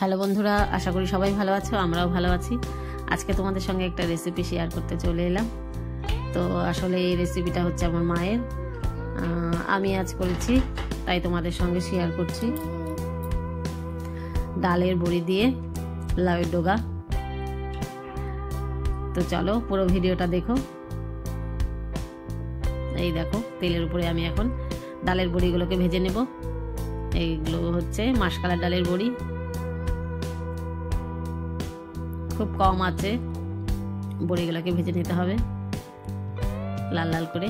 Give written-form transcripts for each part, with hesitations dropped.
Hello বন্ধুরা, আশা করি সবাই ভালো আছো, আমরাও ভালো আছি। আজকে তোমাদের সঙ্গে একটা রেসিপি শেয়ার করতে চলে এলাম। তো আসলে এই রেসিপিটা হচ্ছে আমার মায়ের, আমি আজ করেছি, তাই তোমাদের সঙ্গে শেয়ার করছি। ডালের বড়ি দিয়ে লাউয়ের ডগা। তো চলো পুরো ভিডিওটা দেখো। এই দেখো, তেলের উপরে আমি এখন ডালের বড়িগুলোকে ভেজে নেব। এইগুলো হচ্ছে মাসকলার ডালের বড়ি, খুব কম আছে। বড়িগুলোকে ভেজে নিতে হবে লাল লাল করে।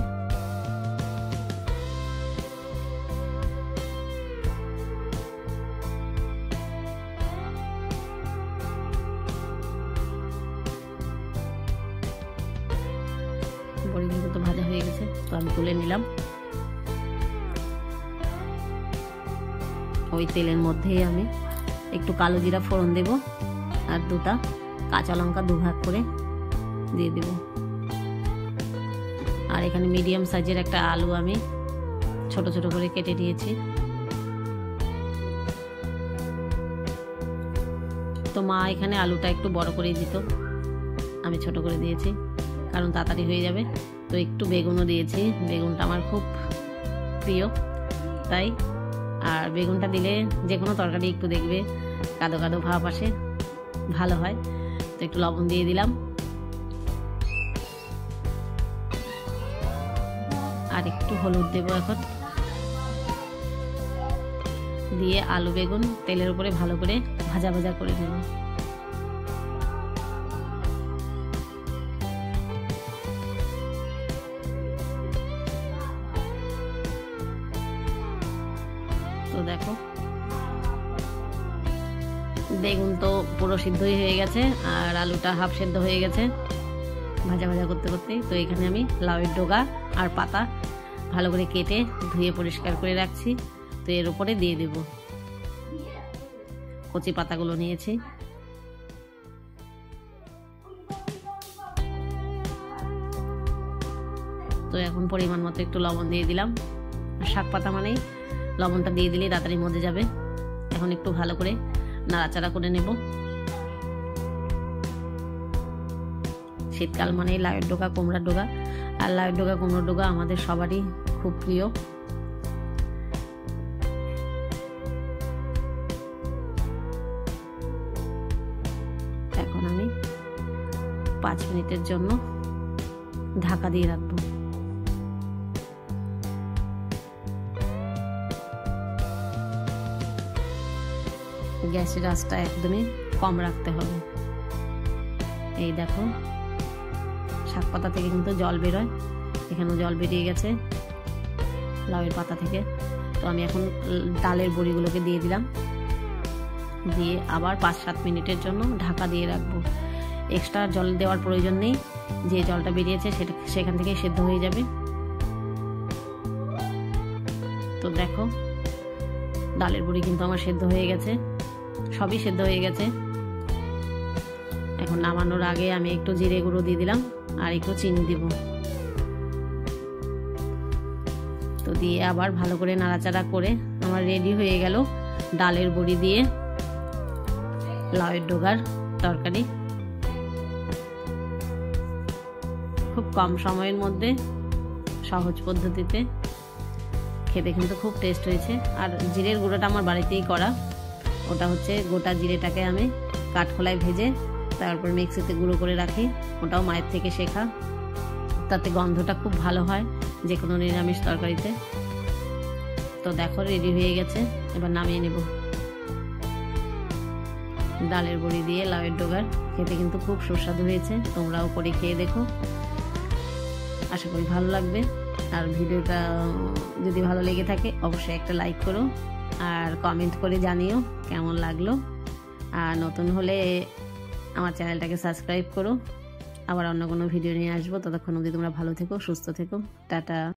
বড়িগুলো তো ভাজা হয়ে গেছে, তো আমি তুলে নিলাম। ওই তেলের মধ্যেই আমি একটু কালো জিরা ফোড়ন দেব, আর দুটা কাঁচা লঙ্কা দুভাগ করে দিয়ে দেব। আর এখানে মিডিয়াম সাইজের একটা আলু আমি ছোট ছোট করে কেটে নিয়েছি। তো মা এখানে আলুটা একটু বড় করেই দিত, আমি ছোট করে দিয়েছি কারণ তাড়াতাড়ি হয়ে যাবে। তো একটু বেগুনও দিয়েছি, বেগুনটা আমার খুব প্রিয় তাই। আর বেগুনটা দিলে যে কোনো তরকারি একটু দেখবে কাদো কাদো ভাব আসে, ভালো হয়। তো একটু লবণ দিয়ে দিলাম, আর একটু হলুদ দেব এখন। দিয়ে আলু বেগুন তেলের উপরে ভালো করে ভাজা ভাজা করে নেব। তো দেখো, বেগুন তো পুরো সিদ্ধই হয়ে গেছে, আর আলুটা হাফ সেদ্ধ হয়ে গেছে ভাজা ভাজা করতে করতে। তো এখানে আমি লাউয়ের ডগা আর পাতা ভালো করে কেটে ধুয়ে পরিষ্কার করে রাখছি। তো এর উপরে দিয়ে দেব। কচি পাতাগুলো নিয়েছি। তো এখন পরিমাণ মতো একটু লবণ দিয়ে দিলাম। শাক পাতা মানেই লবণটা দিয়ে দিলে তাড়াতাড়ি মজে যাবে। এখন একটু ভালো করে নাড়াচাড়া করে নেব। শীতকাল মানেই লাউয়ের ডগা, কুমড়ার ডগা। আর লাউয়ের ডগা কুমড়োর ডগা আমাদের সবারই খুব প্রিয়। এখন আমি 5 মিনিটের জন্য ঢাকা দিয়ে রাখবো। গ্যাসের আঁচটা একদমই কম রাখতে হবে। এই দেখো, শাক পাতা থেকে কিন্তু জল বেরোয়, এখানেও জল বেরিয়ে গেছে লাউয়ের পাতা থেকে। তো আমি এখন ডালের বড়িগুলোকে দিয়ে দিলাম, দিয়ে আবার 5-7 মিনিটের জন্য ঢাকা দিয়ে রাখবো। এক্সট্রা জল দেওয়ার প্রয়োজন নেই, যে জলটা বেরিয়েছে সেখান থেকে সেদ্ধ হয়ে যাবে। তো দেখো, ডালের বড়ি কিন্তু আমার সেদ্ধ হয়ে গেছে, সবই সেদ্ধ হয়ে গেছে। এখন নামানোর আগে আমি একটু জিরে গুঁড়ো দিয়ে দিলাম, আর একটু চিনি দিব। তো দিয়ে আবার ভালো করে নাড়াচাড়া করে আমার রেডি হয়ে গেল ডালের বড়ি দিয়ে লাউয়ের ডগার তরকারি। খুব কম সময়ের মধ্যে সহজ পদ্ধতিতে খেতে কিন্তু খুব টেস্ট হয়েছে। আর জিরের গুঁড়োটা আমার বাড়িতেই করা, ওটা হচ্ছে গোটা জিরেটাকে আমি কাঠখোলায় ভেজে তারপর মিক্সিতে গুঁড়ো করে রাখি, ওটাও মায়ের থেকে শেখা। তাতে গন্ধটা খুব ভালো হয় যে কোনো নিরামিষ তরকারিতে। তো দেখো, রেডি হয়ে গেছে, এবার নামিয়ে নেব। ডালের বড়ি দিয়ে লাউয়ের ডগার খেতে কিন্তু খুব সুস্বাদু হয়েছে, তোমরাও করে খেয়ে দেখো, আশা করি ভালো লাগবে। আর ভিডিওটা যদি ভালো লেগে থাকে অবশ্যই একটা লাইক করো, আর কমেন্ট করে জানিও কেমন লাগলো। আর নতুন হলে আমার চ্যানেলটাকে সাবস্ক্রাইব করো। আবার অন্য কোনো ভিডিও নিয়ে আসবো। ততক্ষণ অবধি তোমরা ভালো থেকো, সুস্থ থেকো। টাটা।